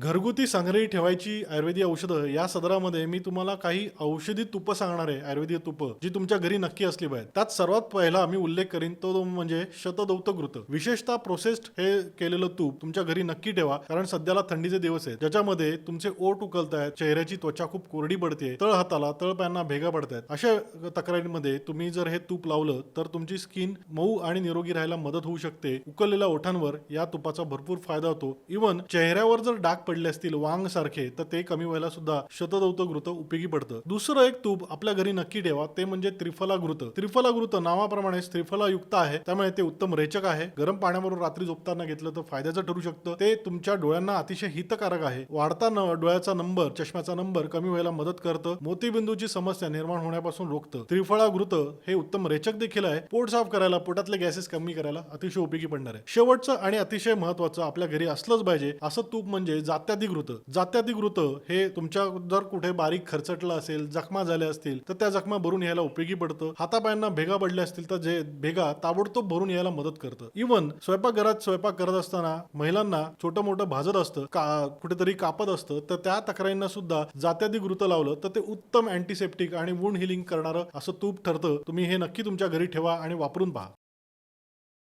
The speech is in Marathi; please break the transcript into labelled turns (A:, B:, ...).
A: घरगुती संग्रही ठेवायची आयुर्वेदिक औषधं या सदरामध्ये मी तुम्हाला काही औषधी तुपं सांगणार आहे. आयुर्वेदिक तुपं जी तुमच्या घरी नक्की असली पाहिजे. त्यात सर्वात पहिला मी उल्लेख करीन तो म्हणजे शतदौत घृत. विशेषतः प्रोसेस्ड हे केलेलं तूप तुमच्या घरी नक्की ठेवा, कारण सध्याला थंडीचे दिवस आहेत ज्याच्यामध्ये तुमचे ओठ उकलतायत, चेहऱ्याची त्वचा खूप कोरडी पडते, तळ हाताला तळपायांना भेगा पडतायत. अशा तक्रारींमध्ये तुम्ही जर हे तूप लावलं तर तुमची स्किन मऊ आणि निरोगी राहायला मदत होऊ शकते. उकळलेल्या ओठांवर या तुपाचा भरपूर फायदा होतो. इव्हन चेहऱ्यावर जर डाग पडले असतील वांग सारखे तर ते कमी व्हायला सुद्धा शतदौत घृत उपयोगी पडतं. दुसरं एक तूप आपल्या घरी नक्की ठेवा ते म्हणजे त्रिफला घृत. त्रिफला घृत नावाप्रमाणे त्रिफला युक्त आहे, त्यामुळे ते उत्तम रेचक आहे. गरम पाण्याबरोबर रात्री झोपताना घेतलं तर फायद्याचं ठरू शकतं. ते तुमच्या डोळ्यांना अतिशय हितकारक आहे. वाढता डोळ्याचा नंबर, चष्म्याचा नंबर कमी व्हायला मदत करतं. मोतीबिंदूची समस्या निर्माण होण्यापासून रोखतं. त्रिफळा घृत हे उत्तम रेचक देखील आहे. पोट साफ करायला, पोटातले गॅसेस कमी करायला अतिशय उपयोगी पडणार आहे. शेवटचं आणि अतिशय महत्वाचं आपल्या घरी असलंच पाहिजे असं तूप म्हणजे जात्यादी घृत. जात्यादी घृत हे तुमच्या जर कुठे बारीक खरचटलं असेल, जखमा झाल्या असतील तर त्या जखमा भरून यायला उपयोगी पडतं. हातापायांना भेगा पडल्या असतील तर जे भेगा ताबडतोब भरून यायला मदत करतं. इव्हन स्वयंपाकघरात स्वयंपाक करत असताना महिलांना छोटं मोठं भाजत असतं, कुठेतरी कापत असतं, तर त्या तक्रारींना सुद्धा जात्यादी घृत लावलं तर ते उत्तम अँटीसेप्टिक आणि वुंड हिलिंग करणारं असं तूप ठरतं. तुम्ही हे नक्की तुमच्या घरी ठेवा आणि वापरून पहा.